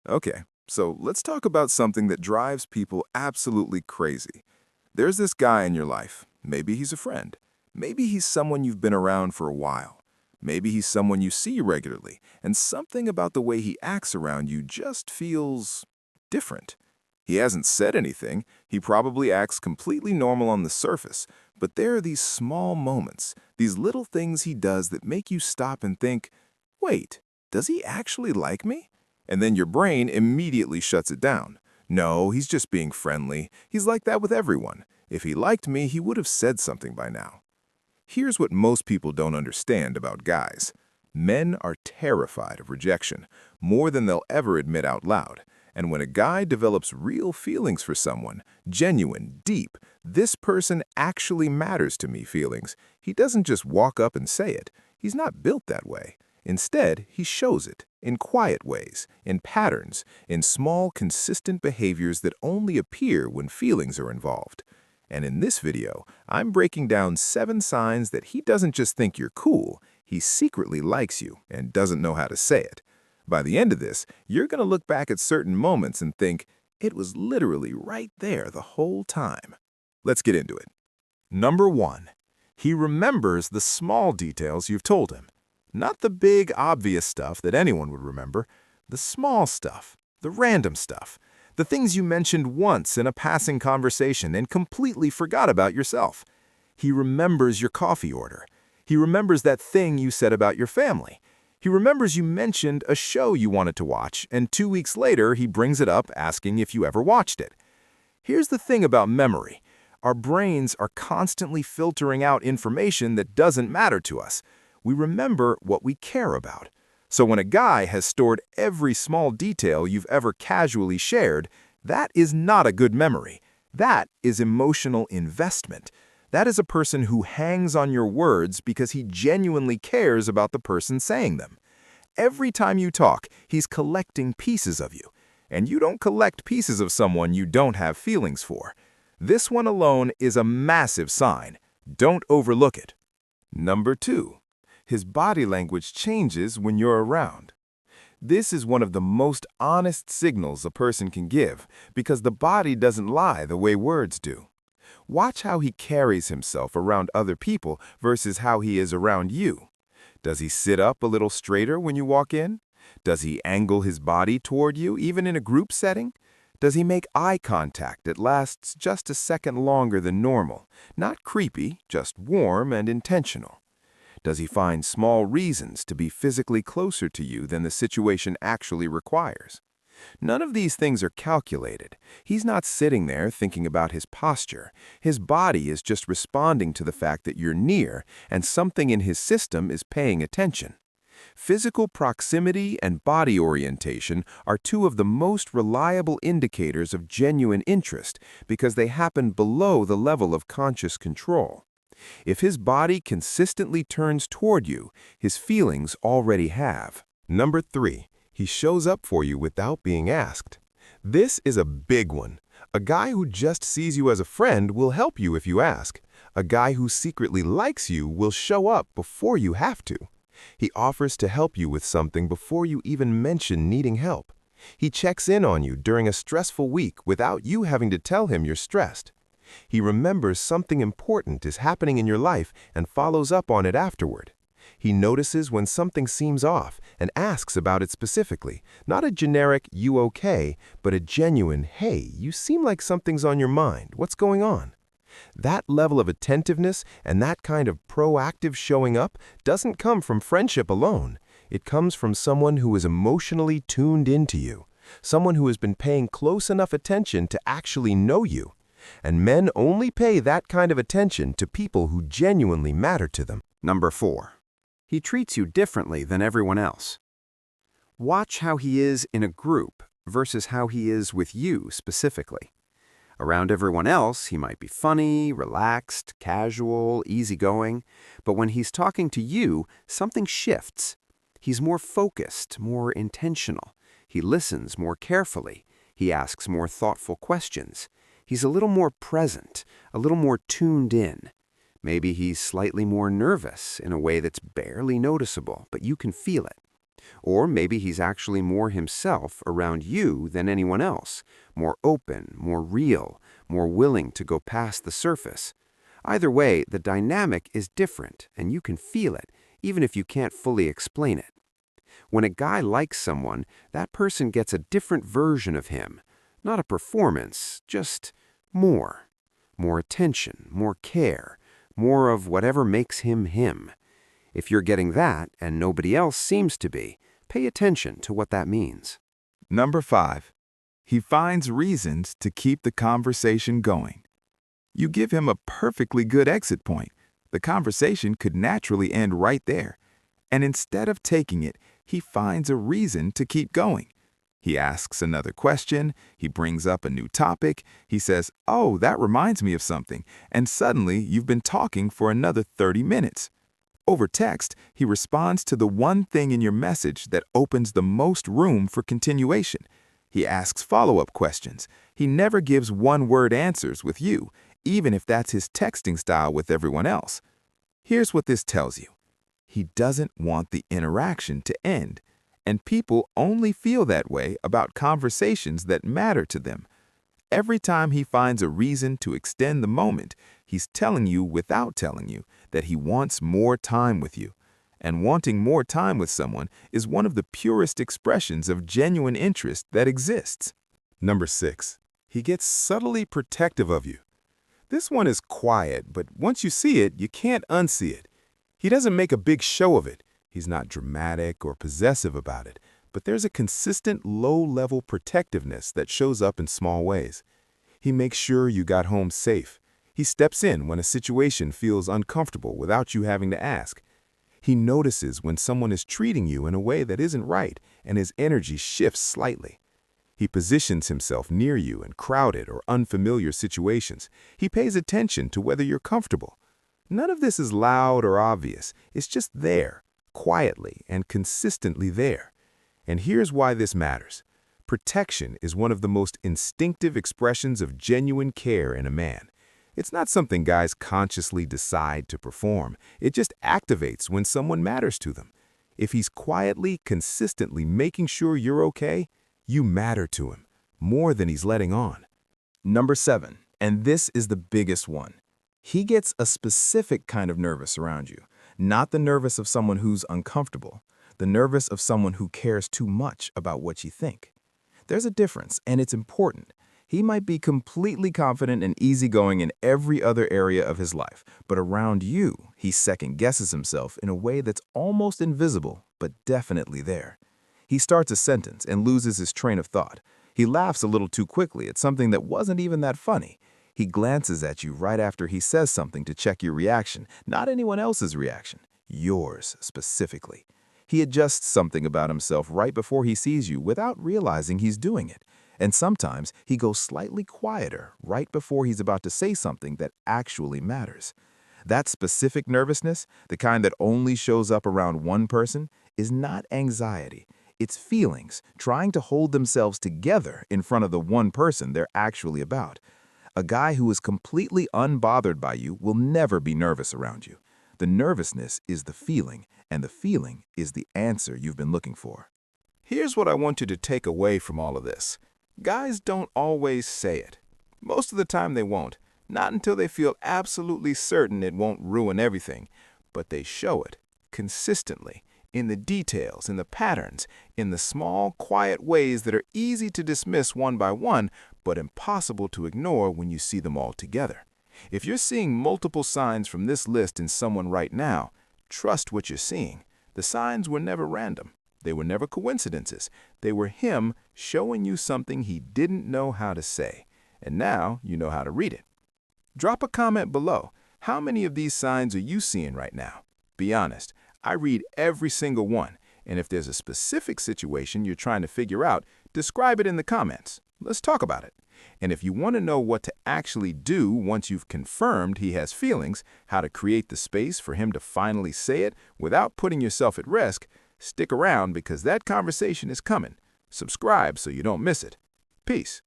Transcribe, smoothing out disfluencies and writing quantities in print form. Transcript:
Okay, so let's talk about something that drives people absolutely crazy. There's this guy in your life. Maybe he's a friend. Maybe he's someone you've been around for a while. Maybe he's someone you see regularly, and something about the way he acts around you just feels different. He hasn't said anything. He probably acts completely normal on the surface, but there are these small moments, these little things he does that make you stop and think, wait, does he actually like me? And then your brain immediately shuts it down. No, he's just being friendly. He's like that with everyone. If he liked me, he would have said something by now. Here's what most people don't understand about guys. Men are terrified of rejection, more than they'll ever admit out loud. And when a guy develops real feelings for someone, genuine, deep, this person actually matters to me feelings, he doesn't just walk up and say it. He's not built that way. Instead, he shows it in quiet ways, in patterns, in small, consistent behaviors that only appear when feelings are involved. And in this video, I'm breaking down 7 signs that he doesn't just think you're cool, he secretly likes you and doesn't know how to say it. By the end of this, you're going to look back at certain moments and think, it was literally right there the whole time. Let's get into it. Number 1. He remembers the small details you've told him. Not the big, obvious stuff that anyone would remember. The small stuff, the random stuff. The things you mentioned once in a passing conversation and completely forgot about yourself. He remembers your coffee order. He remembers that thing you said about your family. He remembers you mentioned a show you wanted to watch, and 2 weeks later he brings it up asking if you ever watched it. Here's the thing about memory. Our brains are constantly filtering out information that doesn't matter to us. We remember what we care about. So when a guy has stored every small detail you've ever casually shared, that is not a good memory. That is emotional investment. That is a person who hangs on your words because he genuinely cares about the person saying them. Every time you talk, he's collecting pieces of you. And you don't collect pieces of someone you don't have feelings for. This one alone is a massive sign. Don't overlook it. Number 2. His body language changes when you're around. This is one of the most honest signals a person can give because the body doesn't lie the way words do. Watch how he carries himself around other people versus how he is around you. Does he sit up a little straighter when you walk in? Does he angle his body toward you even in a group setting? Does he make eye contact that lasts just a second longer than normal? Not creepy, just warm and intentional. Does he find small reasons to be physically closer to you than the situation actually requires? None of these things are calculated. He's not sitting there thinking about his posture. His body is just responding to the fact that you're near, and something in his system is paying attention. Physical proximity and body orientation are 2 of the most reliable indicators of genuine interest because they happen below the level of conscious control. If his body consistently turns toward you, his feelings already have. Number 3. He shows up for you without being asked. This is a big one. A guy who just sees you as a friend will help you if you ask. A guy who secretly likes you will show up before you have to. He offers to help you with something before you even mention needing help. He checks in on you during a stressful week without you having to tell him you're stressed. He remembers something important is happening in your life and follows up on it afterward. He notices when something seems off and asks about it specifically, not a generic, "you okay?" but a genuine, "hey, you seem like something's on your mind. What's going on?" That level of attentiveness and that kind of proactive showing up doesn't come from friendship alone. It comes from someone who is emotionally tuned into you, someone who has been paying close enough attention to actually know you. And men only pay that kind of attention to people who genuinely matter to them. Number 4. He treats you differently than everyone else. Watch how he is in a group versus how he is with you specifically. Around everyone else, he might be funny, relaxed, casual, easygoing, but when he's talking to you, something shifts. He's more focused, more intentional. He listens more carefully. He asks more thoughtful questions. He's a little more present, a little more tuned in. Maybe he's slightly more nervous in a way that's barely noticeable, but you can feel it. Or maybe he's actually more himself around you than anyone else, more open, more real, more willing to go past the surface. Either way, the dynamic is different, and you can feel it, even if you can't fully explain it. When a guy likes someone, that person gets a different version of him. Not a performance, just more. More attention, more care, more of whatever makes him him. If you're getting that, and nobody else seems to be, pay attention to what that means. Number 5. He finds reasons to keep the conversation going. You give him a perfectly good exit point. The conversation could naturally end right there. And instead of taking it, he finds a reason to keep going. He asks another question, he brings up a new topic, he says, "Oh, that reminds me of something," and suddenly you've been talking for another 30 minutes. Over text, he responds to the one thing in your message that opens the most room for continuation. He asks follow-up questions. He never gives one-word answers with you, even if that's his texting style with everyone else. Here's what this tells you. He doesn't want the interaction to end, and people only feel that way about conversations that matter to them. Every time he finds a reason to extend the moment, he's telling you without telling you that he wants more time with you. And wanting more time with someone is one of the purest expressions of genuine interest that exists. Number 6. He gets subtly protective of you. This one is quiet, but once you see it, you can't unsee it. He doesn't make a big show of it. He's not dramatic or possessive about it, but there's a consistent low-level protectiveness that shows up in small ways. He makes sure you got home safe. He steps in when a situation feels uncomfortable without you having to ask. He notices when someone is treating you in a way that isn't right, and his energy shifts slightly. He positions himself near you in crowded or unfamiliar situations. He pays attention to whether you're comfortable. None of this is loud or obvious. It's just there, quietly and consistently there. And here's why this matters. Protection is one of the most instinctive expressions of genuine care in a man. It's not something guys consciously decide to perform. It just activates when someone matters to them. If he's quietly, consistently making sure you're okay, you matter to him, more than he's letting on. Number 7, and this is the biggest one. He gets a specific kind of nervous around you, not the nervous of someone who's uncomfortable, the nervous of someone who cares too much about what you think. There's a difference, and it's important. He might be completely confident and easygoing in every other area of his life, but around you, he second-guesses himself in a way that's almost invisible, but definitely there. He starts a sentence and loses his train of thought. He laughs a little too quickly at something that wasn't even that funny. He glances at you right after he says something to check your reaction, not anyone else's reaction, yours specifically. He adjusts something about himself right before he sees you without realizing he's doing it. And sometimes he goes slightly quieter right before he's about to say something that actually matters. That specific nervousness, the kind that only shows up around one person, is not anxiety. It's feelings trying to hold themselves together in front of the one person they're actually about. A guy who is completely unbothered by you will never be nervous around you. The nervousness is the feeling, and the feeling is the answer you've been looking for. Here's what I want you to take away from all of this. Guys don't always say it. Most of the time they won't, not until they feel absolutely certain it won't ruin everything. But they show it, consistently, in the details, in the patterns, in the small, quiet ways that are easy to dismiss one by one, but impossible to ignore when you see them all together. If you're seeing multiple signs from this list in someone right now, trust what you're seeing. The signs were never random. They were never coincidences. They were him showing you something he didn't know how to say. And now you know how to read it. Drop a comment below. How many of these signs are you seeing right now? Be honest. I read every single one. And if there's a specific situation you're trying to figure out, describe it in the comments. Let's talk about it. And if you want to know what to actually do once you've confirmed he has feelings, how to create the space for him to finally say it without putting yourself at risk, stick around because that conversation is coming. Subscribe so you don't miss it. Peace.